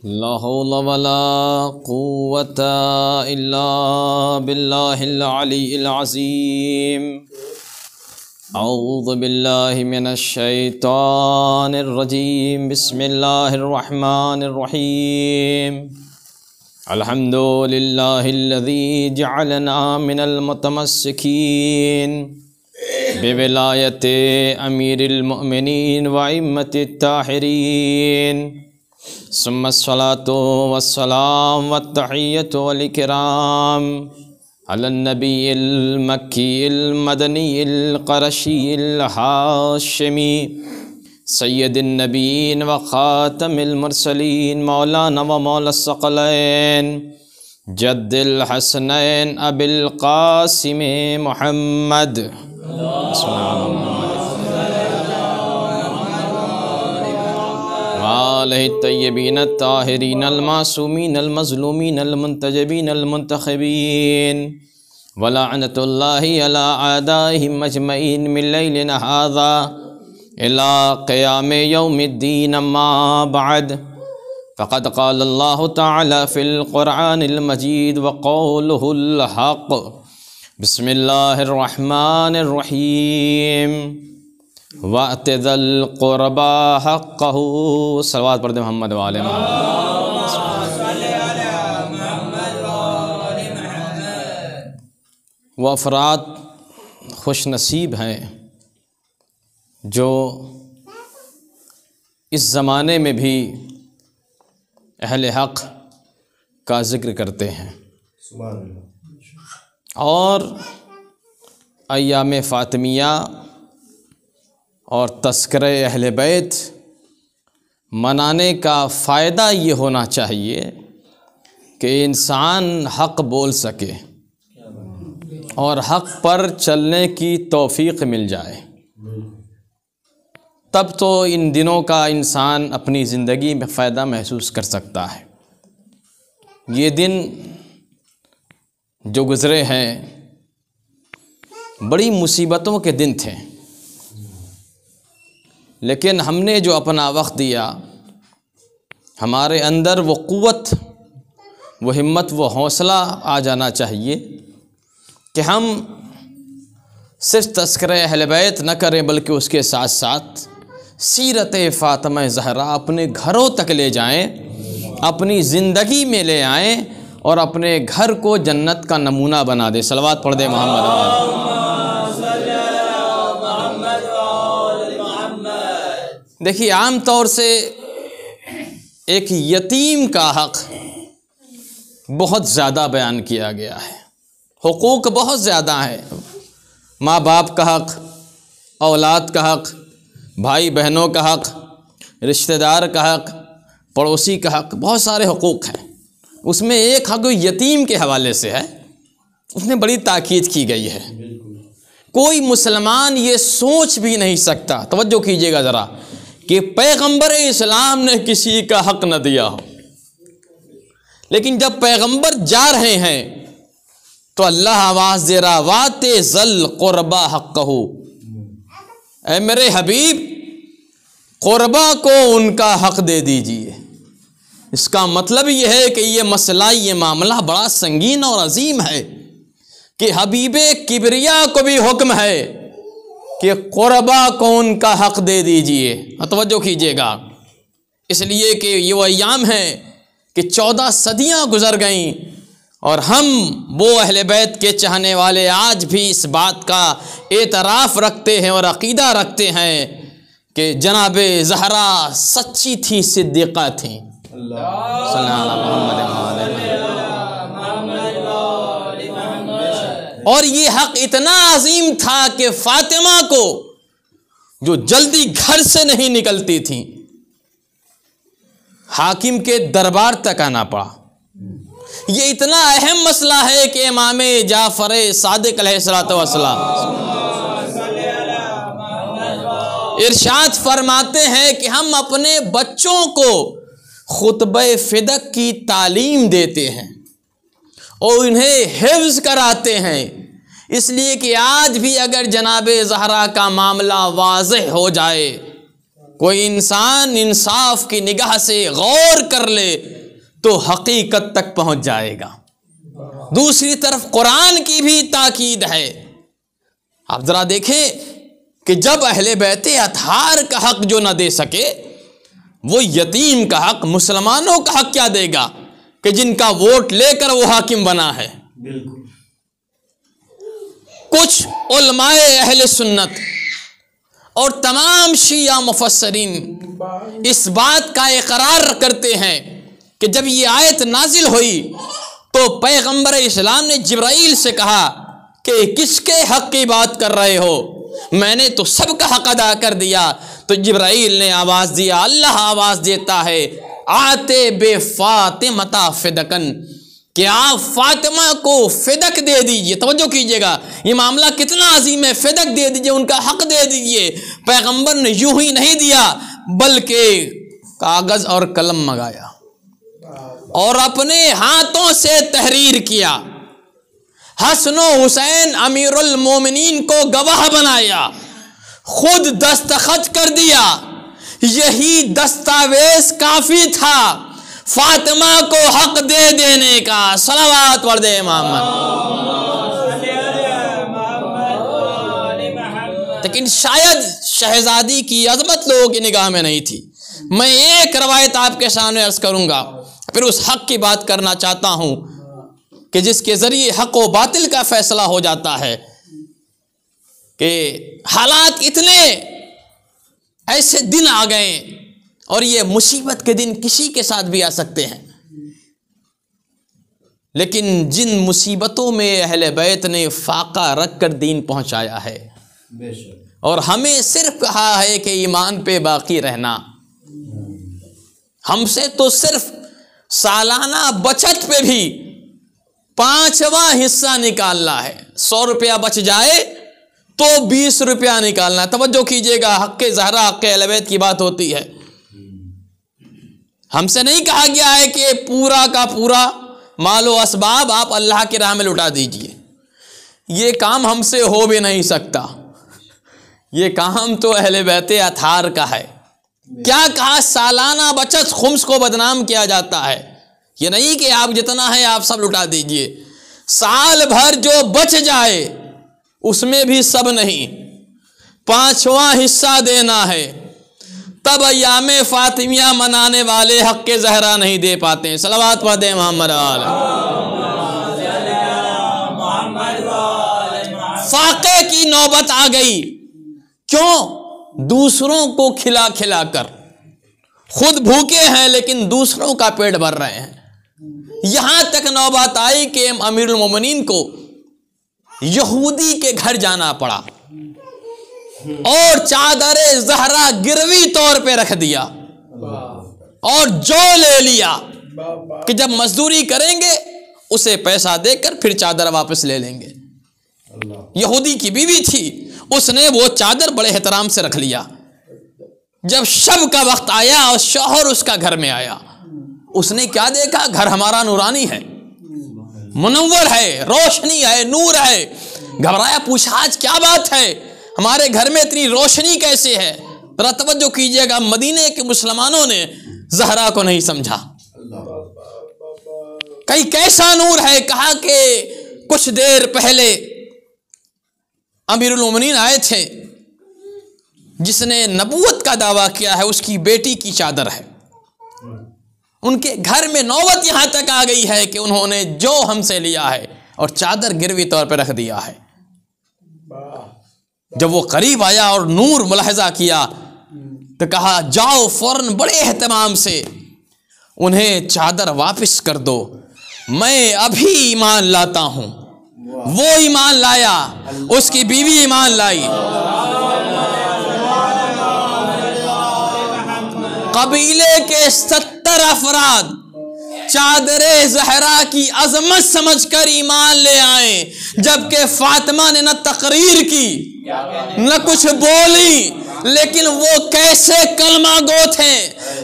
ला हौला वला कुव्वता इल्ला बिल्लाहिल अलीय्यिल अज़ीम। औज़ु बिल्लाहि मिनश शैतानिर रजीम। बिस्मिल्लाहिर रहमानिर रहीम। अल्हम्दुलिल्लाहिल्लज़ी जअलना मिनल मुतमस्सिकीन बिविलायति अमीरिल मुअमिनीन व इम्मतित ताहिरीन। सुम्मस्सलातु वस्सलाम वत्तहिय्यतु वल इकराम अलन नबिय्यिल मक्किय्यिल मदनिय्यिल क़ुरैशिय्यिल हाशिमी सय्यदिन नबीन व ख़ातमिल मुरसलीन मौलाना व मौलास सकलैन जद्दिल हसनैन अबिल क़ासिम मुहम्मद वालैहि तय्यबीन ताहिरीन अल मासूमीन अल मज़लूमीन अल मुंतजबीन अल मुंतखबीन व लअनतुल्लाहि अला आदाइहिम अजमईन मिन लैलिना हाज़ा इला क़ियाम यौमिद्दीन। अम्मा बअद फ़क़द क़ाल अल्लाहु तआला फ़िल क़ुरआनिल मजीद व क़ौलुहुल हक़। बिस्मिल्लाहिर रहमानिर रहीम। वअतिज़िल क़ुरबा हक़्क़हु। सलवात पढ़ दे मोहम्मद व आले मोहम्मद। वो अफ़राद खुश नसीब हैं जो इस ज़माने में भी अहले हक़ का ज़िक्र करते हैं और अय्याम फ़ातिमिया और तज़किरे अहले बैत मनाने का फ़ायदा ये होना चाहिए कि इंसान हक़ बोल सके और हक़ पर चलने की तौफ़ीक़ मिल जाए। तब तो इन दिनों का इंसान अपनी ज़िंदगी में फ़ायदा महसूस कर सकता है। ये दिन जो गुज़रे हैं बड़ी मुसीबतों के दिन थे, लेकिन हमने जो अपना वक्त दिया, हमारे अंदर वो क़ुव्वत, वो हिम्मत, वो हौसला आ जाना चाहिए कि हम सिर्फ़ तज़किरे अहले बैत न करें बल्कि उसके साथ साथ सीरत फ़ातिमा ज़हरा अपने घरों तक ले जाएं, अपनी ज़िंदगी में ले आएं और अपने घर को जन्नत का नमूना बना दे। सलवात पढ़ दे मोहम्मद। देखिए, आम तौर से एक यतीम का हक़ बहुत ज़्यादा बयान किया गया है। हुकूक बहुत ज़्यादा है। माँ बाप का हक़, औलाद का हक़, भाई बहनों का हक़, रिश्तेदार का हक़, पड़ोसी का हक़, बहुत सारे हुकूक हैं। उसमें एक हक़ यतीम के हवाले से है, उसमें बड़ी ताकीद की गई है। कोई मुसलमान ये सोच भी नहीं सकता, तवज्जो कीजिएगा ज़रा, कि पैगंबर इस्लाम ने किसी का हक़ न दिया हो। लेकिन जब पैगंबर जा रहे हैं तो अल्लाह आवाज़ दे रहा, वातिज़िल क़ुरबा हक़्क़हु, ऐ मेरे हबीब क़ुरबा को उनका हक़ दे दीजिए। इसका मतलब ये है कि ये मसला, ये मामला बड़ा संगीन और अजीम है कि हबीबे किबरिया को भी हुक्म है कि क़ुरबा को उनका हक़ दे दीजिए। तवज्जो कीजिएगा, इसलिए कि ये वो अय्याम है कि 14 सदियाँ गुज़र गईं और हम वो अहले बैत के चाहने वाले आज भी इस बात का एतराफ़ रखते हैं और अक़ीदा रखते हैं कि जनाबे ज़हरा सच्ची थी, सिद्दीक़ा थी। और ये हक़ इतना अजीम था कि फ़ातिमा को, जो जल्दी घर से नहीं निकलती थी, हाकिम के दरबार तक आना पड़ा। ये इतना अहम मसला है कि इमाम जाफ़र सादिक़ अलैहिस्सलातु वस्सलाम इरशाद फरमाते हैं कि हम अपने बच्चों को खुतबे फ़िदक की तालीम देते हैं और इन्हें हिफ्ज़ कराते हैं, इसलिए कि आज भी अगर जनाबे ज़हरा का मामला वाज़ेह हो जाए कोई इंसान इंसाफ की निगाह से गौर कर ले तो हकीकत तक पहुंच जाएगा। दूसरी तरफ कुरान की भी ताकीद है। आप जरा देखें कि जब अहले बैते अतहार का हक जो ना दे सके, वो यतीम का हक, मुसलमानों का हक क्या देगा कि जिनका वोट लेकर वो हाकिम बना है। कुछ उलमाए अहले सुन्नत और तमाम शिया मुफस्सरीन इस बात का इकरार करते हैं कि जब ये आयत नाजिल हुई तो पैगंबर इस्लाम ने जिब्राइल से कहा कि किसके हक की बात कर रहे हो, मैंने तो सबका हक अदा कर दिया। तो जिब्राइल ने आवाज़ दिया, अल्लाह आवाज़ देता है, आते बे फातिमा फिदकन, कि आप फातिमा को फिदक दे दीजिए। तवज्जो कीजिएगा, ये मामला कितना अजीम है। फिदक दे दीजिए, उनका हक दे दीजिए। पैगंबर ने यूं ही नहीं दिया बल्कि कागज़ और कलम मंगाया और अपने हाथों से तहरीर किया। हसन हुसैन अमीरुल मोमिनीन को गवाह बनाया, खुद दस्तखत कर दिया। यही दस्तावेज काफी था फातिमा को हक दे देने का। सलावत पढ़ दे मोहम्मद। लेकिन शायद शहजादी की अजमत लोगों की निगाह में नहीं थी। मैं एक रवायत आपके सामने अर्ज करूंगा, फिर उस हक की बात करना चाहता हूं कि जिसके जरिए हक व बातिल का फैसला हो जाता है। कि हालात इतने ऐसे दिन आ गए, और ये मुसीबत के दिन किसी के साथ भी आ सकते हैं, लेकिन जिन मुसीबतों में अहले बैत ने फाका रख कर दीन पहुंचाया है, और हमें सिर्फ कहा है कि ईमान पे बाकी रहना। हमसे तो सिर्फ सालाना बचत पे भी 5वां हिस्सा निकालना है। 100 रुपया बच जाए तो 20 रुपया निकालना है। तवज्जो कीजिएगा, हक़्क़े ज़हरा, हक़्क़े अहले बैत की बात होती है। हमसे नहीं कहा गया है कि पूरा का पूरा मालो असबाब आप अल्लाह की राह में लुटा दीजिए। ये काम हमसे हो भी नहीं सकता। ये काम तो अहले बैत अतहार का है। क्या कहा, सालाना बचत खुम्स को बदनाम किया जाता है। ये नहीं कि आप जितना है आप सब लुटा दीजिए। साल भर जो बच जाए उसमें भी सब नहीं, 5वां हिस्सा देना है। तब अय्यामे फातिमिया मनाने वाले हक़्क़े ज़हरा नहीं दे पाते हैं। सलावत पढ़ दे मोहम्मद। फाके की नौबत आ गई। क्यों? दूसरों को खिला खिला कर, खुद भूखे हैं लेकिन दूसरों का पेट भर रहे हैं। यहां तक नौबत आई कि अमीरुल मोमिनीन को यहूदी के घर जाना पड़ा और चादरे ज़हरा गिरवी तौर पे रख दिया और जो ले लिया कि जब मजदूरी करेंगे उसे पैसा देकर फिर चादर वापस ले लेंगे। यहूदी की बीवी थी, उसने वो चादर बड़े एहतराम से रख लिया। जब शब का वक्त आया और शौहर उसका घर में आया, उसने क्या देखा? घर हमारा नूरानी है, मुनव्वर है, रोशनी है, नूर है। घबराया, पूछा आज क्या बात है, हमारे घर में इतनी रोशनी कैसे है? जरा तवज्जो कीजिएगा, मदीने के मुसलमानों ने ज़हरा को नहीं समझा। कहीं कैसा नूर है? कहा कि कुछ देर पहले अमीरुल मोमिनीन आए थे, जिसने नबूवत का दावा किया है, उसकी बेटी की चादर है। उनके घर में नौबत यहां तक आ गई है कि उन्होंने जो हमसे लिया है और चादर गिरवी तौर पर रख दिया है। जब वो करीब आया और नूर मुलाहजा किया तो कहा, जाओ फौरन बड़े एहतमाम से उन्हें चादर वापस कर दो, मैं अभी ईमान लाता हूं। वो ईमान लाया, उसकी बीवी ईमान लाई। कबीले के 70 अफराद चादरे ज़हरा की अजमत समझकर ईमान ले आए, जबकि फातिमा ने न तकरीर की न कुछ बोली, लेकिन वो कैसे कलमा गो थे।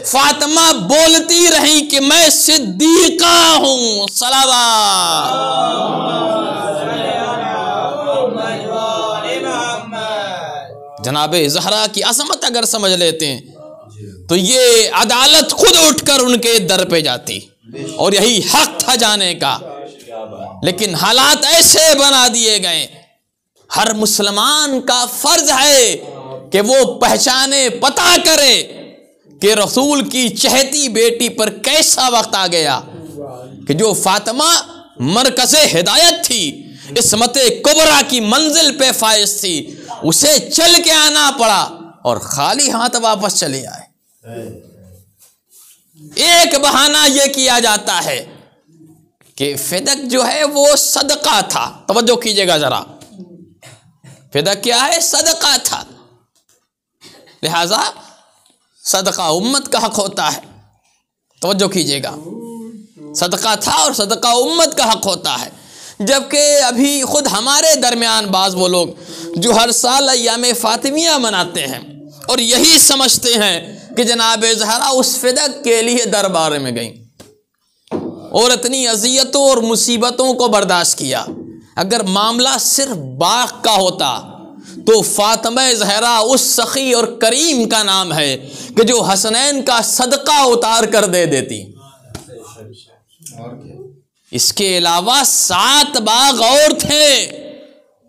फातिमा बोलती रही कि मैं सिद्दीका हूं। जनाबे ज़हरा की अजमत अगर समझ लेते हैं तो ये अदालत खुद उठकर उनके दर पे जाती, और यही हक था जाने का। लेकिन हालात ऐसे बना दिए गए, हर मुसलमान का फर्ज है कि वो पहचाने, पता करे कि रसूल की चहती बेटी पर कैसा वक्त आ गया कि जो फातिमा मरकज़े हिदायत थी, इस्मते कुबरा की मंजिल पे फाइज थी, उसे चल के आना पड़ा और खाली हाथ वापस चले आए। एक बहाना यह किया जाता है कि फिदक जो है वो सदका था। तवज्जो कीजिएगा जरा, फिदक क्या है? सदका था, लिहाजा सदका उम्मत का हक होता है। तवज्जो कीजिएगा, सदका था और सदका उम्मत का हक होता है। जबकि अभी खुद हमारे दरमियान बाज वो लोग जो हर साल अय्याम फातिमिया मनाते हैं और यही समझते हैं कि जनाब ज़हरा उस फिदक के लिए दरबार में गई और इतनी अजियतों और मुसीबतों को बर्दाश्त किया। अगर मामला सिर्फ बाग का होता तो फातिमा ज़हरा उस सखी और करीम का नाम है कि जो हसनैन का सदका उतार कर दे देती। इसके अलावा 7 बाग और थे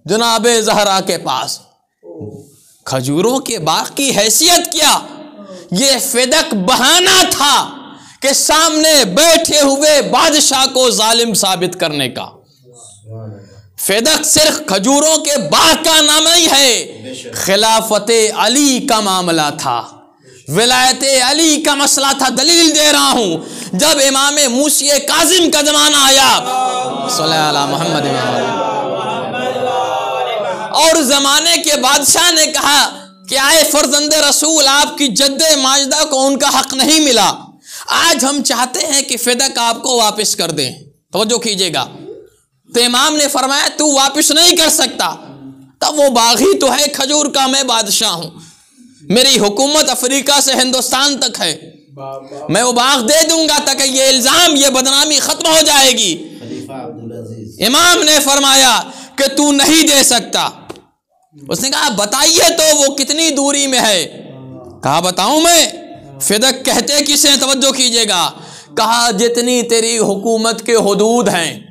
जनाब ज़हरा के पास। खजूरों के बाग की हैसियत क्या? ये फिदक बहाना था कि सामने बैठे हुए बादशाह को जालिम साबित करने का। फिदक सिर्फ खजूरों के बाग का नाम नहीं है, खिलाफते अली का मामला था, विलायते अली का मसला था। दलील दे रहा हूं, जब इमाम मूसी काजिम का जमाना आया सल्लल्लाहु अलैहि मोहम्मद और जमाने के बादशाह ने कहा कि आए फर्जंदे रसूल, आपकी जद्दे माजदा को उनका हक नहीं मिला, आज हम चाहते हैं कि फिदक आपको वापस कर दें। तवज्जो कीजिएगा, तो इमाम ने फरमाया तू वापस नहीं कर सकता, तब वो बाग ही तो है खजूर का, मैं बादशाह हूं, मेरी हुकूमत अफ्रीका से हिंदुस्तान तक है, मैं वो बाग दे दूंगा ताकि ये इल्जाम, ये बदनामी खत्म हो जाएगी। इमाम ने फरमाया कि तू नहीं दे सकता। उसने कहा बताइए तो वो कितनी दूरी में है? कहा बताऊं मैं? फिदक कहते किसे? तवज्जो कीजिएगा, कहा जितनी तेरी हुकूमत के हुदूद हैं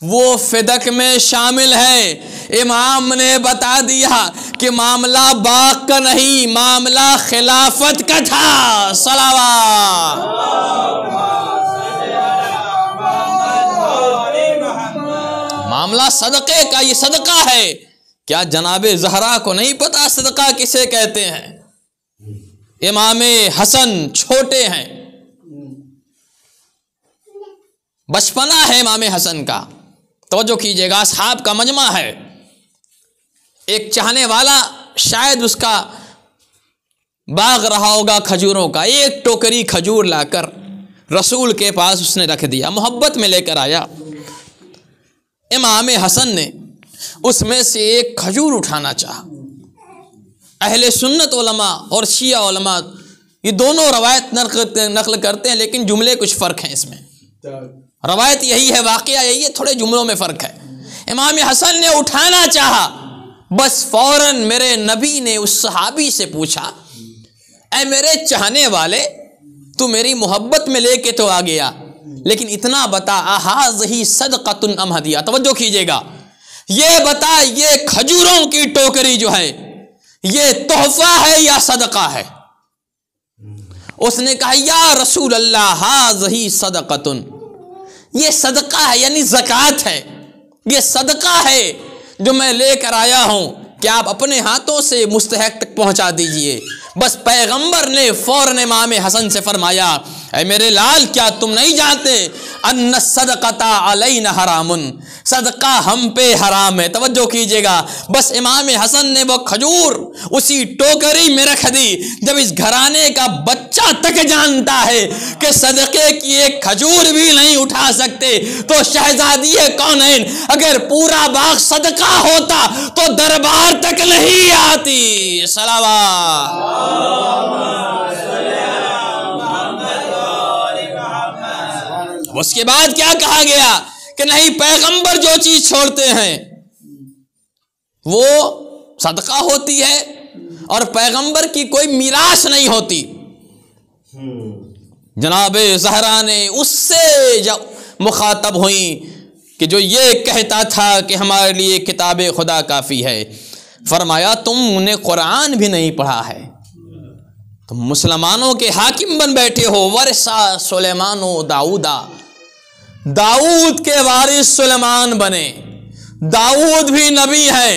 वो फिदक में शामिल है। इमाम ने बता दिया कि मामला बाग का नहीं, मामला खिलाफत का था। सलावत। मामला सदक़े का, ये सदका है। क्या जनाबे ज़हरा को नहीं पता सदका किसे कहते हैं? इमाम हसन छोटे हैं, बचपना है इमाम हसन का। तवज्जो कीजिएगा, असहाब का मजमा है। एक चाहने वाला शायद उसका बाग रहा होगा खजूरों का, एक टोकरी खजूर लाकर रसूल के पास उसने रख दिया, मोहब्बत में लेकर आया। इमाम हसन ने उसमें से एक खजूर उठाना चाहा। अहले सुन्नत उलमा और शिया उलमा ये दोनों रवायत नकल करते हैं, लेकिन जुमले कुछ फ़र्क हैं इसमें। रवायत यही है, वाक़या यही है, थोड़े जुमलों में फ़र्क है। इमाम हसन ने उठाना चाहा, बस फ़ौरन मेरे नबी ने उस सहाबी से पूछा, ऐ मेरे चाहने वाले, तू मेरी मोहब्बत में लेके तो आ गया, लेकिन इतना बता, आहाज़ ही सदक़तुन अम हदिया? तवज्जो कीजिएगा, ये बता, ये खजूरों की टोकरी जो है ये तोहफा है या सदका है? उसने कहा या रसूल अल्लाह, हाज़ ही सदक़तुन, ये सदका है, यानी ज़कात है, ये सदका है जो मैं लेकर आया हूं कि आप अपने हाथों से मुस्तहक तक पहुंचा दीजिए। बस पैगंबर ने फौरन इमाम हसन से फरमाया, ऐ मेरे लाल, क्या तुम नहीं जानते अन्ना सदक़ता अलैना हरामुन, सदका हम पे हराम है। तवज्जो कीजिएगा, बस इमाम हसन ने वो खजूर उसी टोकरी में रख दी। जब इस घराने का बच्चा तक जानता है कि सदके की एक खजूर भी नहीं उठा सकते, तो शहजादी कौनैन अगर पूरा बाग सदका होता तो दरबार तक नहीं आती। सलावत। उसके बाद क्या कहा गया कि नहीं, पैगंबर जो चीज छोड़ते हैं वो सदका होती है और पैगंबर की कोई मीरास नहीं होती। जनाब ज़हरा ने उससे जब मुखातब हुई कि जो ये कहता था कि हमारे लिए किताब खुदा काफ़ी है, फरमाया तुमने कुरान भी नहीं पढ़ा है, तुम मुसलमानों के हाकिम बन बैठे हो। वरसा सुलेमानो दाऊदा, दाऊद के वारिस सुलेमान बने। दाऊद भी नबी है,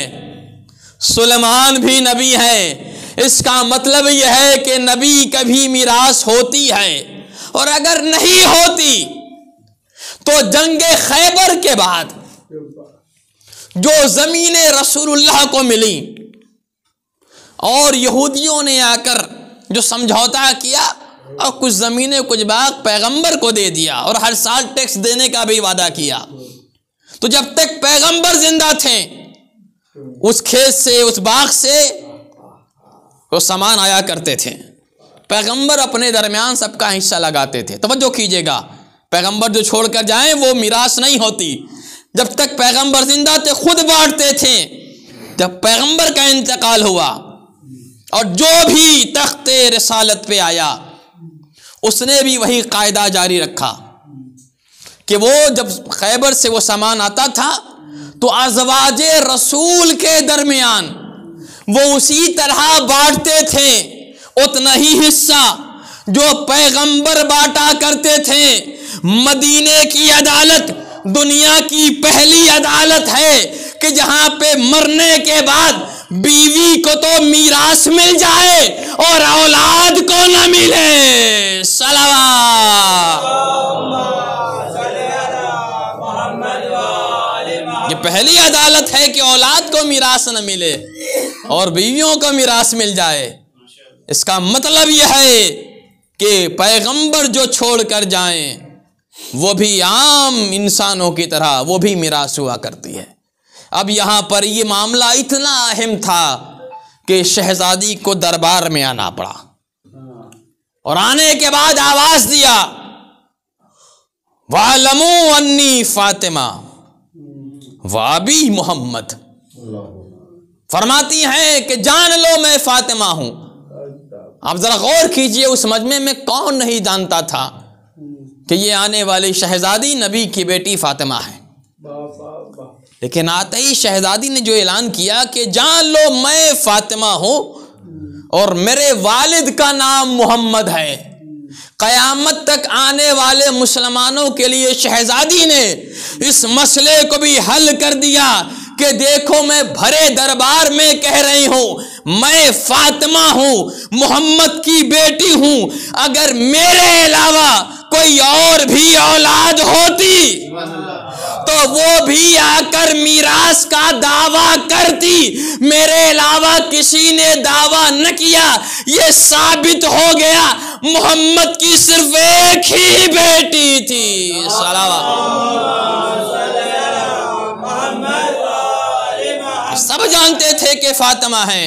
सुलेमान भी नबी है। इसका मतलब यह है कि नबी कभी मिरास होती है, और अगर नहीं होती तो जंगे खैबर के बाद जो ज़मीनें रसूलुल्लाह को मिली और यहूदियों ने आकर जो समझौता किया और कुछ ज़मीनें कुछ बाग पैगंबर को दे दिया और हर साल टैक्स देने का भी वादा किया, तो जब तक पैगंबर जिंदा थे उस खेत से उस बाग से वो सामान आया करते थे। पैगंबर अपने दरमियान सबका हिस्सा लगाते थे। तवज्जो कीजिएगा, पैगंबर जो छोड़कर जाएं वो मिरास नहीं होती। जब तक पैगंबर जिंदा थे खुद बांटते थे। जब पैगंबर का इंतकाल हुआ और जो भी तख्ते रिसालत पे आया उसने भी वही कायदा जारी रखा कि वो जब खैबर से वो सामान आता था तो अज़वाजे रसूल के दरमियान वो उसी तरह बांटते थे, उतना ही हिस्सा जो पैगंबर बांटा करते थे। मदीने की अदालत दुनिया की पहली अदालत है कि जहां पे मरने के बाद बीवी को तो मीरास मिल जाए और औलाद को न मिले। सलावत, ये पहली अदालत है कि औलाद को मीरास न मिले और बीवियों को मीरास मिल जाए। इसका मतलब यह है कि पैगंबर जो छोड़ कर जाएं वो भी आम इंसानों की तरह वो भी मीरास हुआ करती है। अब यहाँ पर ये मामला इतना अहम था कि शहजादी को दरबार में आना पड़ा और आने के बाद आवाज दिया, वालमू अन्नी फातिमा वाबी मोहम्मद। फरमाती हैं कि जान लो मैं फातिमा हूं। आप जरा गौर कीजिए, उस मजमे में कौन नहीं जानता था कि ये आने वाली शहजादी नबी की बेटी फातिमा है। लेकिन आते ही शहजादी ने जो ऐलान किया कि जान लो मैं फातिमा हूं और मेरे वालिद का नाम मोहम्मद है, क़यामत तक आने वाले मुसलमानों के लिए शहजादी ने इस मसले को भी हल कर दिया कि देखो मैं भरे दरबार में कह रही हूं मैं फातिमा हूं, मोहम्मद की बेटी हूं। अगर मेरे अलावा कोई और भी औलाद होती तो वो भी आकर मीरास का दावा करती। मेरे अलावा किसी ने दावा न किया। ये साबित हो गया मोहम्मद की सिर्फ एक ही बेटी थी। सब जानते थे कि फातिमा है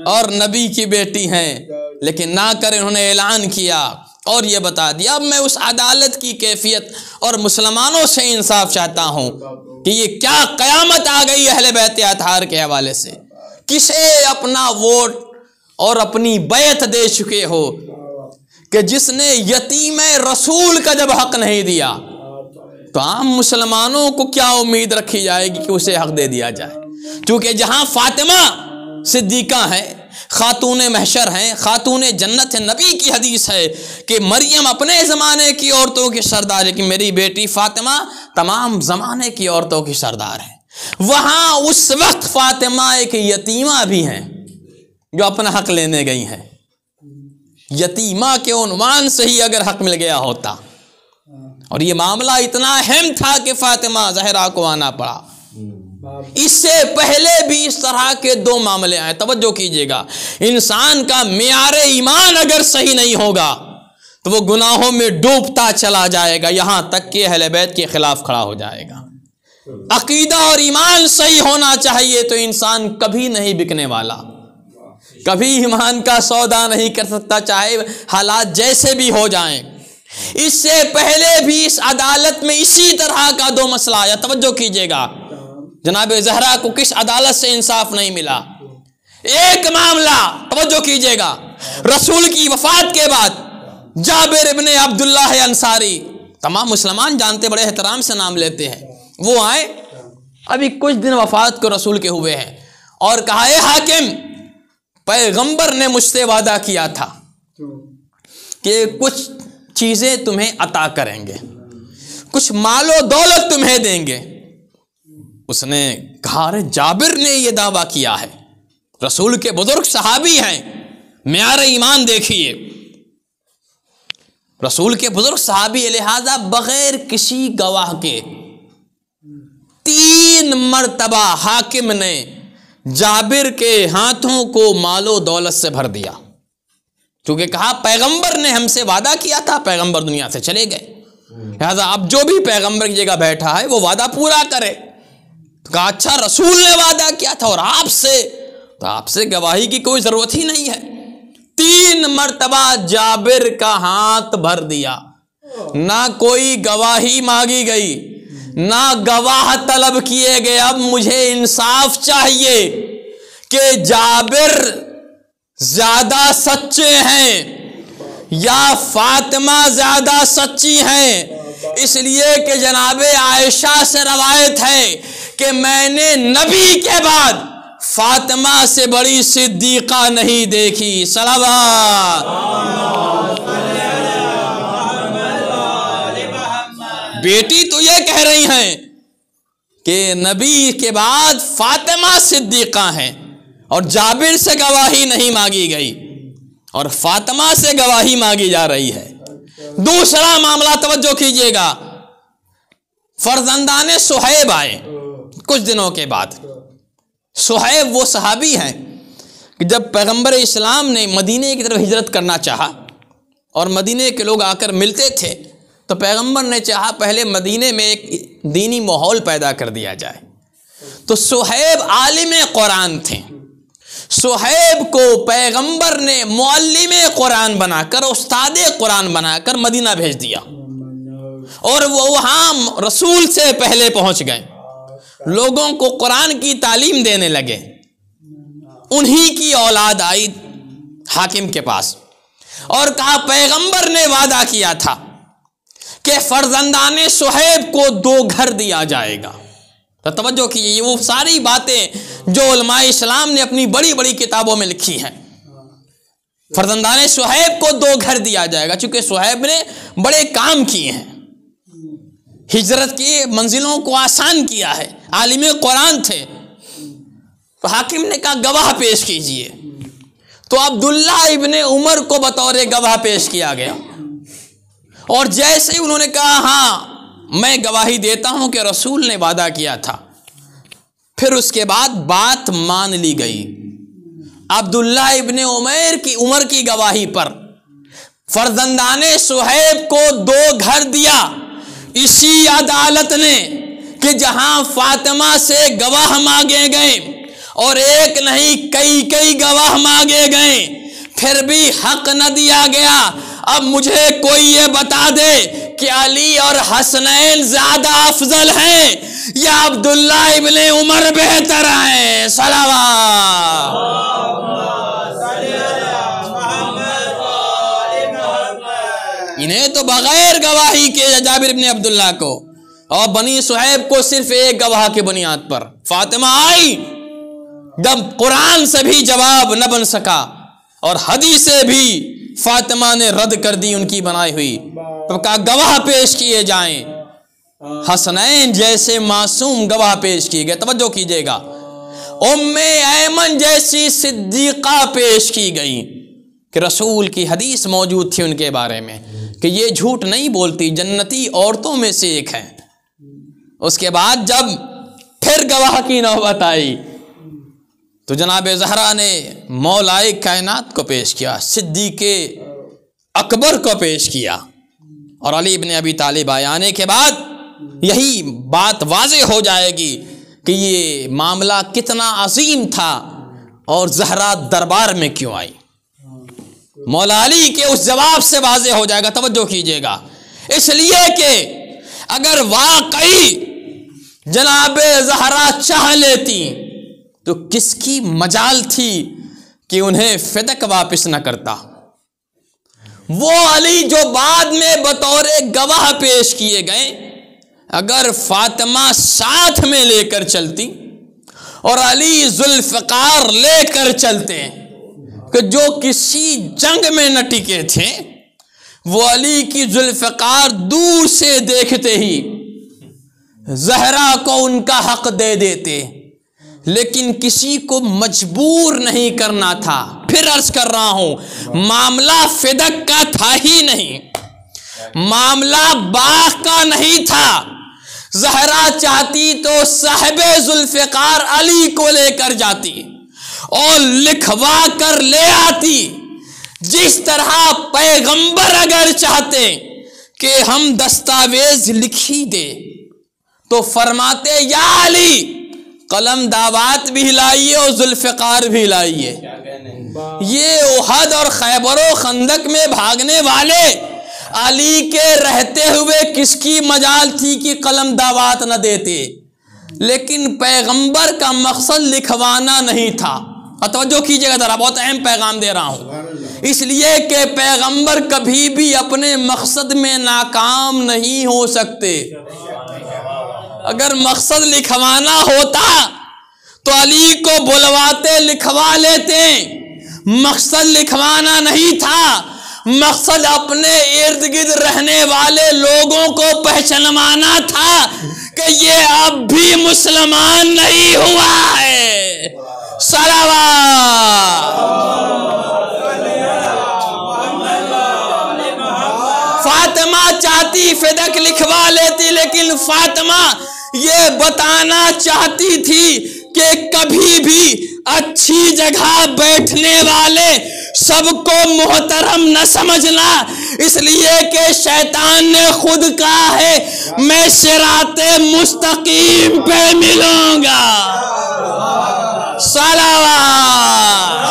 और नबी की बेटी हैं, लेकिन ना कर इन्होंने ऐलान किया और ये बता दिया। अब मैं उस अदालत की कैफियत और मुसलमानों से इंसाफ चाहता हूँ कि ये क्या क़यामत आ गई अहले बैत अतहार के हवाले से। किसे अपना वोट और अपनी बैत दे चुके हो कि जिसने यतीम रसूल का जब हक नहीं दिया तो आम मुसलमानों को क्या उम्मीद रखी जाएगी कि उसे हक दे दिया जाए। क्योंकि जहाँ फातिमा सिद्दीक़ा है, खातून महशर हैं, खातून जन्नत है। नबी की हदीस है कि मरियम अपने ज़माने की औरतों की सरदार है कि मेरी बेटी फातिमा तमाम ज़माने की औरतों की सरदार है। वहाँ उस वक्त फातिमा एक यतीमा भी हैं जो अपना हक लेने गई हैं। यतीमा के उन्वान से ही अगर हक मिल गया होता। और ये मामला इतना अहम था कि फातिमा ज़हरा को आना पड़ा। इससे पहले भी इस तरह के दो मामले आए। तवज्जो कीजिएगा, इंसान का मेयार ईमान अगर सही नहीं होगा तो वो गुनाहों में डूबता चला जाएगा, यहां तक कि अहले बैत के खिलाफ खड़ा हो जाएगा। अकीदा और ईमान सही होना चाहिए तो इंसान कभी नहीं बिकने वाला, कभी ईमान का सौदा नहीं कर सकता, चाहे हालात जैसे भी हो जाएं। इससे पहले भी इस अदालत में इसी तरह का दो मसला आया। तवज्जो कीजिएगा, जनाब ज़हरा को किस अदालत से इंसाफ नहीं मिला। एक मामला, तवज्जो कीजिएगा, रसूल की वफात के बाद जाबिर इब्ने अब्दुल्लाह अंसारी, तमाम मुसलमान जानते, बड़े एहतराम से नाम लेते हैं, वो आए, अभी कुछ दिन वफात को रसूल के हुए हैं, और कहा ए हाकिम, पैगंबर ने मुझसे वादा किया था कि कुछ चीज़ें तुम्हें अता करेंगे, कुछ मालो दौलत तुम्हें देंगे। उसने कहा अरे जाबिर ने यह दावा किया है, रसूल के बुजुर्ग सहाबी हैं, म्यार ईमान देखिए, रसूल के बुजुर्ग सहाबी, लिहाजा बगैर किसी गवाह के 3 मरतबा हाकिम ने जाबिर के हाथों को मालो दौलत से भर दिया, क्योंकि कहा पैगंबर ने हमसे वादा किया था, पैगंबर दुनिया से चले गए, लिहाजा अब जो भी पैगंबर की जगह बैठा है वो वादा पूरा करे। तो कहा अच्छा, रसूल ने वादा किया था और आपसे, तो आपसे गवाही की कोई जरूरत ही नहीं है। 3 मरतबा जाबिर का हाथ भर दिया, ना कोई गवाही मांगी गई, ना गवाह तलब किए गए। अब मुझे इंसाफ चाहिए कि जाबिर ज्यादा सच्चे हैं या फातिमा ज्यादा सच्ची हैं, इसलिए कि जनाबे आयशा से रवायत है कि मैंने नबी के बाद फातिमा से बड़ी सिद्दीका नहीं देखी। सलावत। बेटी तो ये कह रही हैं कि नबी के बाद फातिमा सिद्दीका हैं, और जाबिर से गवाही नहीं मांगी गई और फातिमा से गवाही मांगी जा रही है। दूसरा मामला तवज्जो कीजिएगा, फर्जंदाने सुहैब आए कुछ दिनों के बाद। सुहैब वो सहाबी हैं कि जब पैगंबर इस्लाम ने मदीने की तरफ हिजरत करना चाहा और मदीने के लोग आकर मिलते थे, तो पैगंबर ने चाहा पहले मदीने में एक दीनी माहौल पैदा कर दिया जाए। तो सुहैब आलिम कुरान थे, सुहैब को पैगंबर ने मुअल्लिम कुरान बनाकर, उस्ताद कुरान बनाकर मदीना भेज दिया, और वो वहाँ रसूल से पहले पहुँच गए, लोगों को कुरान की तालीम देने लगे। उन्हीं की औलाद आई हाकिम के पास और कहा पैगंबर ने वादा किया था कि फर्जंदाने सुहैब को 2 घर दिया जाएगा। तो तवज्जो कीजिए, वो सारी बातें जो उलमाए इस्लाम ने अपनी बड़ी बड़ी किताबों में लिखी हैं। फर्जंदाने सुहैब को 2 घर दिया जाएगा, चूंकि सुहैब ने बड़े काम किए हैं, हिजरत की मंजिलों को आसान किया है, आलिम कुरान थे। तो हाकिम ने कहा गवाह पेश कीजिए। तो अब्दुल्ला इब्ने उमर को बतौर गवाह पेश किया गया, और जैसे ही उन्होंने कहा हाँ मैं गवाही देता हूं कि रसूल ने वादा किया था, फिर उसके बाद बात मान ली गई। अब्दुल्ला इब्ने उमर की गवाही पर फर्जंदाने सुहैब को 2 घर दिया इसी अदालत ने कि जहां फातिमा से गवाह मांगे गए, और एक नहीं कई गवाह मांगे गए, फिर भी हक न दिया गया। अब मुझे कोई ये बता दे कि अली और हसनैन ज्यादा अफजल हैं या अब्दुल्ला इब्ने उमर बेहतर हैं। सलावत। इन्हें तो बगैर गवाही के जाबिर इब्ने अब्दुल्ला को और बनी सुहैब को सिर्फ एक गवाह की बुनियाद पर फातिमा आई, जब कुरान से भी जवाब न बन सका और हदीस से भी फातिमा ने रद्द कर दी उनकी बनाई हुई, तो कहा गवाह पेश किए जाएं। हसनैन जैसे मासूम गवाह पेश किए गए। तवज्जो कीजिएगा, उम्मे ऐमन जैसी सिद्दीका पेश की गई कि रसूल की हदीस मौजूद थी उनके बारे में कि ये झूठ नहीं बोलती, जन्नती औरतों में से एक है। उसके बाद जब फिर गवाह की नौबत आई तो जनाब ज़हरा ने मौलाए कायनात को पेश किया, सिद्दीक़े अकबर को पेश किया, और अली इब्ने अबी तालिब आने के बाद यही बात वाज़ेह हो जाएगी कि ये मामला कितना अजीम था और ज़हरा दरबार में क्यों आई। मौला अली के उस जवाब से वाज़ेह हो जाएगा। तवज्जो कीजिएगा, इसलिए कि अगर वाकई जनाब ज़हरा चाह लेती तो किसकी मजाल थी कि उन्हें फ़िदक वापस न करता। वो अली जो बाद में बतौर गवाह पेश किए गए, अगर फातिमा साथ में लेकर चलती और अली जुल्फ़िकार लेकर चलते कि जो किसी जंग में न टिके थे, वो अली की जुल्फ़िकार दूर से देखते ही ज़हरा को उनका हक दे देते, लेकिन किसी को मजबूर नहीं करना था। फिर अर्ज कर रहा हूं, मामला फिदक का था ही नहीं, मामला बाग का नहीं था। ज़हरा चाहती तो साहिबे जुल्फ़िकार अली को लेकर जाती और लिखवा कर ले आती। जिस तरह पैगंबर अगर चाहते कि हम दस्तावेज लिखी दे तो फरमाते या अली कलम दावात भी लाइए और जुल्फ़िकार भी लाइए। ये उहद और खैबर और खंदक में भागने वाले अली के रहते हुए किसकी मजाल थी कि कलम दावात न देते, लेकिन पैगंबर का मकसद लिखवाना नहीं था। तवज्जो कीजिएगा जरा, बहुत अहम पैगाम दे रहा हूं, इसलिए कि पैगंबर कभी भी अपने मकसद में नाकाम नहीं हो सकते। अगर मकसद लिखवाना होता तो अली को बुलवाते लिखवा लेते, मकसद लिखवाना नहीं था, मकसद अपने इर्द गिर्द रहने वाले लोगों को पहचानवाना था कि ये अब भी मुसलमान नहीं हुआ है। सलावत। फातिमा चाहती फिदक लिखवा लेती, लेकिन फातिमा ये बताना चाहती थी कि कभी भी अच्छी जगह बैठने वाले सबको मोहतरम न समझना, इसलिए कि शैतान ने खुद कहा है मैं सिराते मुस्तकीम पे मिलूंगा। सलावत।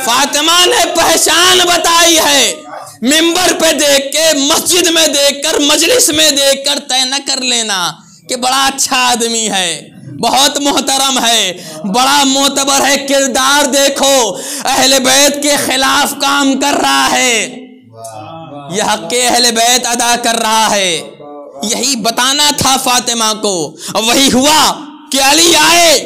फातिमा ने पहचान बताई है, मिंबर पे देख के, मस्जिद में देखकर, मजलिस में देखकर तय न कर लेना कि बड़ा अच्छा आदमी है, बहुत मोहतरम है, बड़ा मोतबर है। किरदार देखो, अहले बैत के खिलाफ काम कर रहा है, यह हक़ अहले बैत अदा कर रहा है। यही बताना था फातिमा को, और वही हुआ कि अली आए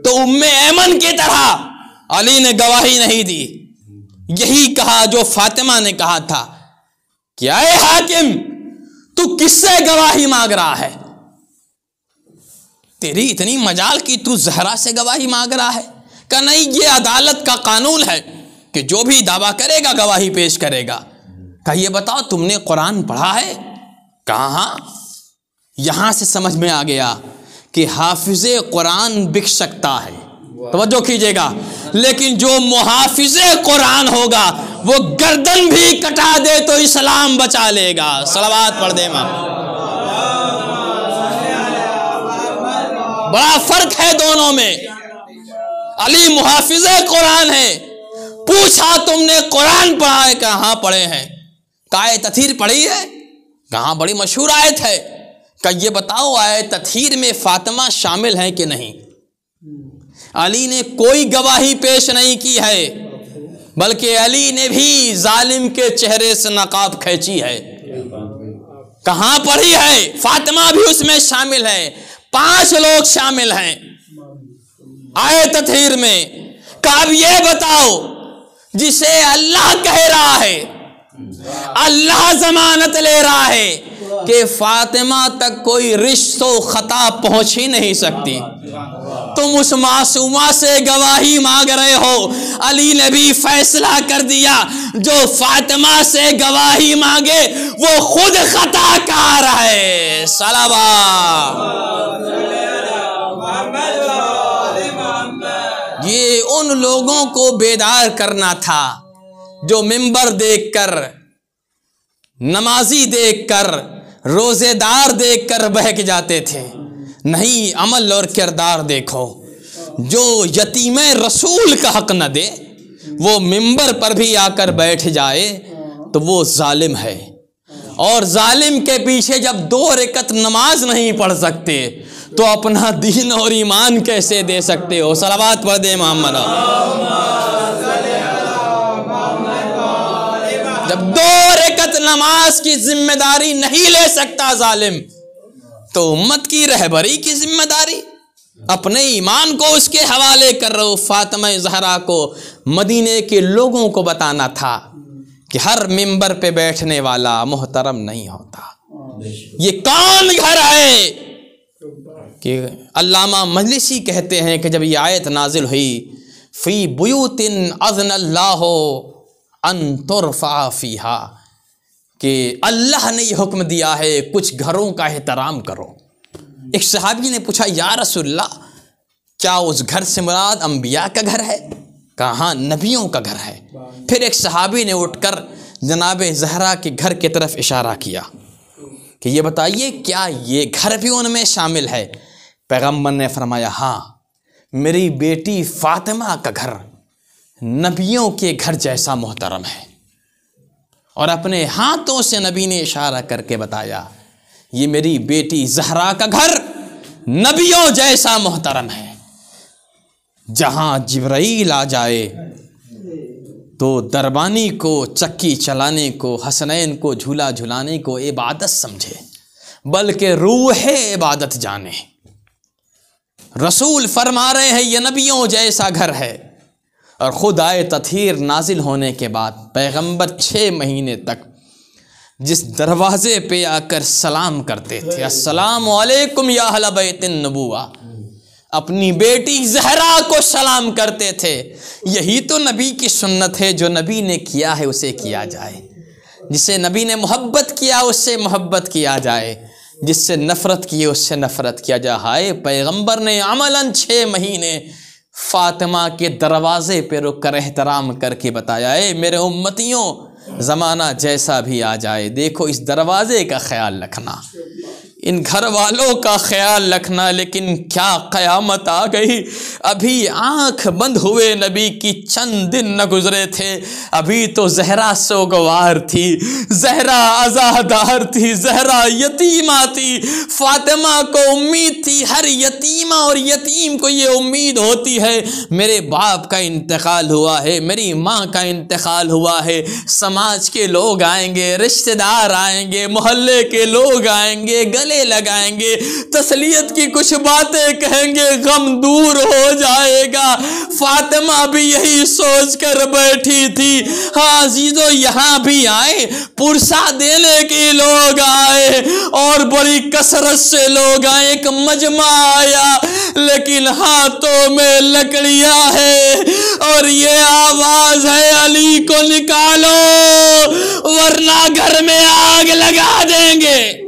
तो उम्मे ऐमन की तरह अली ने गवाही नहीं दी। यही कहा जो फातिमा ने कहा था, क्या है हाकिम, तू किससे गवाही मांग रहा है? तेरी इतनी मजाल की तू ज़हरा से गवाही मांग रहा है? कहा नहीं, ये अदालत का कानून है कि जो भी दावा करेगा गवाही पेश करेगा। कहा ये बताओ तुमने कुरान पढ़ा है? कहा हाँ। यहां से समझ में आ गया कि हाफिज़े कुरान बिक सकता है, तवज्जो कीजिएगा, लेकिन जो मुहाफिज़े कुरान होगा वो गर्दन भी कटा दे तो इस्लाम बचा लेगा। सलावत पढ़ दे मां। बड़ा फर्क है दोनों में। अली मुहाफिज़े कुरान है, पूछा तुमने कुरान पढ़ा है? कहाँ पढ़े हैं? काए तथीर पढ़ी है? कहाँ बड़ी मशहूर आयत है। का ये बताओ आयत तथीर में फातिमा शामिल है कि नहीं? अली ने कोई गवाही पेश नहीं की है, बल्कि अली ने भी जालिम के चेहरे से नकाब खींची है। कहाँ पढ़ी है? फातिमा भी उसमें शामिल है, 5 लोग शामिल हैं आयत तथहीर में। कब ये बताओ जिसे अल्लाह कह रहा है, अल्लाह जमानत ले रहा है कि फातिमा तक कोई रिश्तो खता पहुंच ही नहीं सकती, तुम उस मासूमा से गवाही मांग रहे हो। अली ने भी फैसला कर दिया जो फातिमा से गवाही मांगे वो खुद खताकार है। सलावत। ये उन लोगों को बेदार करना था जो मिंबर देखकर, नमाजी देखकर, रोजेदार देखकर बहक जाते थे। नहीं, अमल और किरदार देखो। जो यतीम रसूल का हक न दे वो मिंबर पर भी आकर बैठ जाए तो वो जालिम है। और जालिम के पीछे जब 2 रकत नमाज नहीं पढ़ सकते तो अपना दीन और ईमान कैसे दे सकते हो? सलावत पढ़ दे मोहम्मद। जब 2 रकअत नमाज की जिम्मेदारी नहीं ले सकता जालिम, तो उम्मत की रहबरी की जिम्मेदारी अपने ईमान को उसके हवाले कर रहे हो। फातिमा ज़हरा को मदीने के लोगों को बताना था कि हर मिंबर पे बैठने वाला मोहतरम नहीं होता। ये कौन घर है कि अल्लामा मजलिसी कहते हैं कि जब ये आयत नाजिल हुई, फ़ी बुयूतिन अज़नल्लाहु अन तुरफ़ा फ़ीहा, कि अल्लाह ने यह हुक्म दिया है कुछ घरों का एहतराम करो। एक सहाबी ने पूछा, या रसूलल्लाह, क्या उस घर से मुराद अंबिया का घर है? कहा हाँ, नबियों का घर है। फिर एक सहाबी ने उठकर जनाब ज़हरा के घर की तरफ इशारा किया कि ये बताइए क्या ये घर भी उनमें शामिल है? पैगम्बर ने फरमाया, हाँ, मेरी बेटी फातिमा का घर नबियों के घर जैसा मोहतरम है। और अपने हाथों से नबी ने इशारा करके बताया, ये मेरी बेटी ज़हरा का घर नबियों जैसा मोहतरम है। जहाँ जिब्राइल आ जाए तो दरबानी को चक्की चलाने को, हसनैन को झूला झुलाने को इबादत समझे, बल्कि रूह इबादत जाने। रसूल फरमा रहे हैं ये नबियों जैसा घर है। और ख़ुद आए तथहीर नाजिल होने के बाद पैगंबर 6 महीने तक जिस दरवाज़े पे आकर सलाम करते थे, अस्सलामु अलैकुम या अहल बैतिन नबुव्वा, अपनी बेटी ज़हरा को सलाम करते थे। यही तो नबी की सुन्नत है, जो नबी ने किया है उसे किया जाए, जिससे नबी ने मोहब्बत किया उससे मोहब्बत किया जाए, जिससे नफ़रत की उससे नफ़रत किया जाए। हाय, पैगंबर ने अमलन 6 महीने फातिमा के दरवाज़े पे रुक कर एहतराम करके बताया, है मेरे उम्मतियों, ज़माना जैसा भी आ जाए, देखो इस दरवाज़े का ख्याल रखना, इन घर वालों का ख्याल रखना। लेकिन क्या क़यामत आ गई। अभी आँख बंद हुए नबी की चंद दिन न गुजरे थे, अभी तो ज़हरा सोगवार थी, ज़हरा आज़ादार थी, ज़हरा यतीमा थी। फातिमा को उम्मीद थी, हर यतीमा और यतीम को ये उम्मीद होती है, मेरे बाप का इंतकाल हुआ है, मेरी माँ का इंतकाल हुआ है, समाज के लोग आएंगे, रिश्तेदार आएंगे, मोहल्ले के लोग आएंगे, गले लगाएंगे, तसलियत की कुछ बातें कहेंगे, गम दूर हो जाएगा। फातिमा भी यही सोच कर बैठी थी। हाँ अजीजों, यहाँ भी आए, पुरसा देने के लोग आए और बड़ी कसरत से लोग आए, एक मजमा आया, लेकिन हाथों में लकड़ियां है और ये आवाज है, अली को निकालो वरना घर में आग लगा देंगे।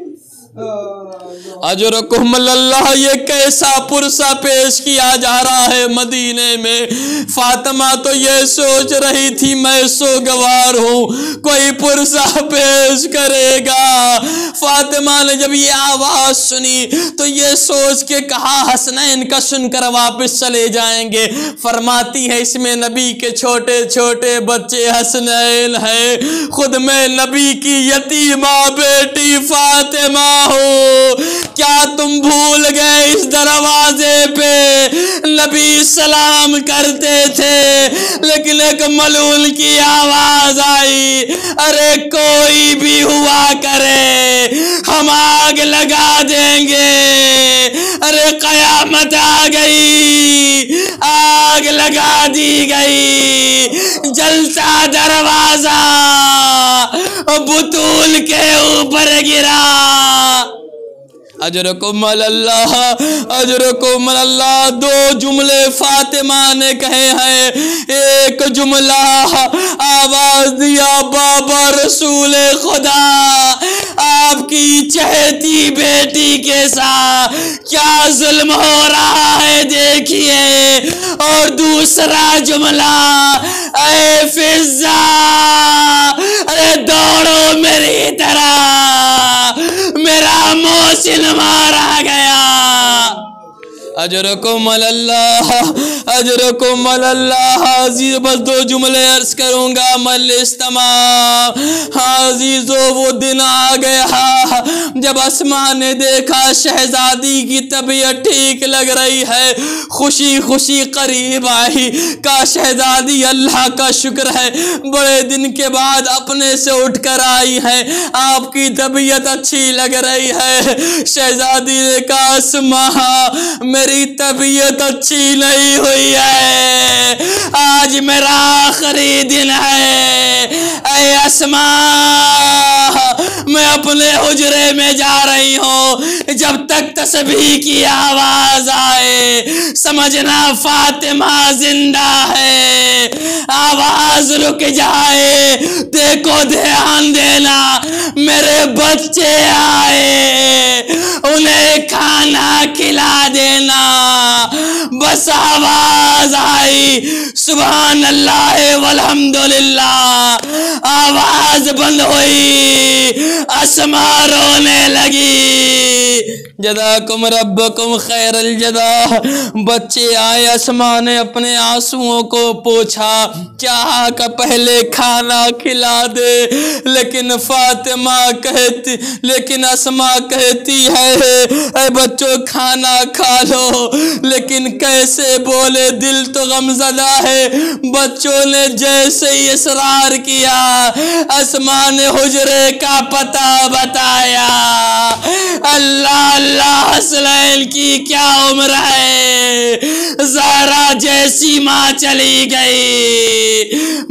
अजरकुमुल्लाह, ये कैसा पुरसा पेश किया जा रहा है मदीने में। फातिमा तो ये सोच रही थी मैं सोगवार हूँ, कोई पुरसा पेश करेगा। फातिमा ने जब ये आवाज सुनी तो ये सोच के कहा हसनैन का सुनकर वापस चले जाएंगे। फरमाती है इसमें नबी के छोटे छोटे बच्चे हसनैन है, खुद मैं नबी की यतीमा बेटी फातिमा हूँ। क्या तुम भूल गए इस दरवाजे पे नबी सलाम करते थे, लेकिन एक मलूल की आवाज आई, अरे कोई भी हुआ करे हम आग लगा देंगे। अरे कयामत आ गई, आग लगा दी गई, जलता दरवाजा बुतूल के ऊपर गिरा। अजरकुमुल्लाह, अजरकुमुल्लाह। 2 जुमले फातिमा ने कहे हैं, एक जुमला आवाज दिया, बाबा रसूल खुदा आपकी चहेती बेटी के साथ क्या जुल्म हो रहा है देखिए। और दूसरा जुमला, ऐ फिज़्ज़ा, अरे दौड़ो मेरी तरह, मेरा मोहसिन मारा गया। अजरकुम अल्लाह, अजरकुम अल्लाह। हाजी बस 2 जुमले अर्ज करूँगा मजलिस तमाम। हाजीजो वो दिन आ गया जब अस्मा ने देखा शहजादी की तबीयत ठीक लग रही है, खुशी खुशी करीब आई। का शहजादी अल्लाह का शुक्र है बड़े दिन के बाद अपने से उठकर आई है, आपकी तबीयत अच्छी लग रही है। शहजादी ने कहा अस्मा मेरी तबीयत अच्छी नहीं हुई है, आज मेरा आखिरी दिन है। ऐ अस्मा मैं अपने हुजरे में जा रही हूँ, जब तक तस्बीह की आवाज आए समझना फातिमा जिंदा है। आवाज रुक जाए देखो ध्यान देना मेरे बच्चे आए, उन्हें खाना खिला देना। बस आवाज आई सुभान अल्लाह वल्हम्दुलिल्लाह, आवाज बंद हुई, अस्मा रोने लगी। जज़ाकुम रब्बुकुम खैरल जज़ा। बच्चे आए, अस्मा ने अपने आंसुओं को पोंछा, चाहा कि पहले खाना खिला दे, लेकिन अस्मा कहती है ऐ बच्चों खाना खा लो, लेकिन कैसे बोले, दिल तो गमज़दा है। बच्चों ने जैसे ही इसरार किया अस्मा ने हुजरे का पता बताया। अल्लाह अल्लाह हसनैन की क्या उम्र है, ज़हरा जैसी माँ चली गई।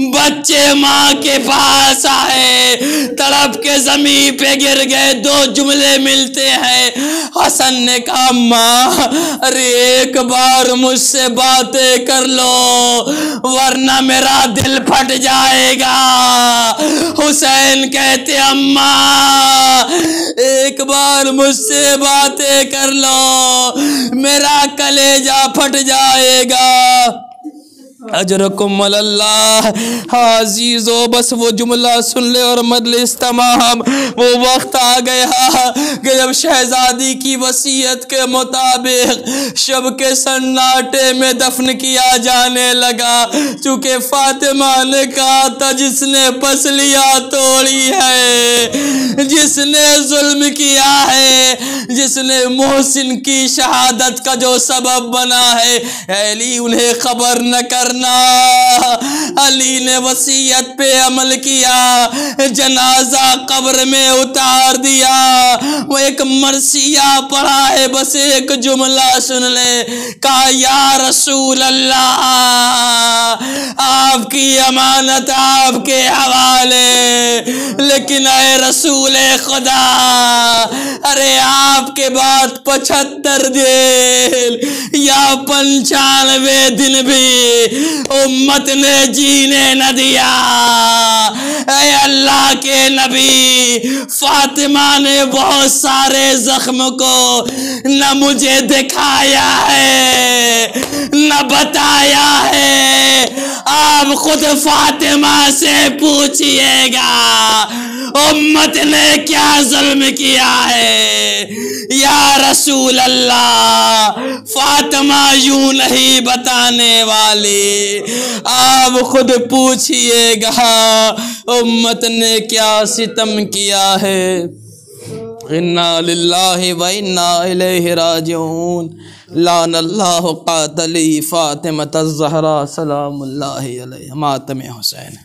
बच्चे माँ के पास आए, तड़प के जमीन पे गिर गए। 2 जुमले मिलते हैं। हसन ने कहा माँ अरे एक बार मुझसे बातें कर लो वरना मेरा दिल फट जाएगा। हुसैन कहते अम्मा एक बार मुझसे बातें कर लो मेरा कलेजा फट जाएगा। अजरकुम अल्लाह। हाजीजो बस वो जुमला सुन ले और मजलिस तमाम। वो वक्त आ गया कि जब शहजादी की वसीयत के मुताबिक शब के सन्नाटे में दफन किया जाने लगा। चूँकि फातिमा ने कहा था जिसने पसलियाँ तोड़ी है, जिसने जुल्म किया है, जिसने मोहसिन की शहादत का जो सबब बना है, अली उन्हें खबर न करना। अली ने वसीयत पे अमल किया, जनाजा कब्र में उतार दिया। वो एक मरसिया पढ़ा है, बस एक जुमला सुन ले। कहा या रसूल अल्लाह आपकी अमानत आपके हवाले, लेकिन ऐ रसूल खुदा अरे आपके बाद 75 दिन या 95 दिन भी उम्मत ने जीने न दिया। ऐ अल्लाह के नबी फातिमा ने बहुत सारे जख्म को न मुझे दिखाया है न बताया है, आप खुद फातिमा से पूछिएगा उम्मत ने क्या जुल्म किया है। या रसूल अल्लाह फातिमा यूं नहीं बताने वाली, आप खुद पूछिएगा उम्मत ने क्या सितम किया है। इन्ना लिल्लाहि व इन्ना इलैहि राजिऊन। लानल्लाहु क़ातली फ़ातिमत ज़हरा सलामुल्लाहि अलैहा मातम हुसैन।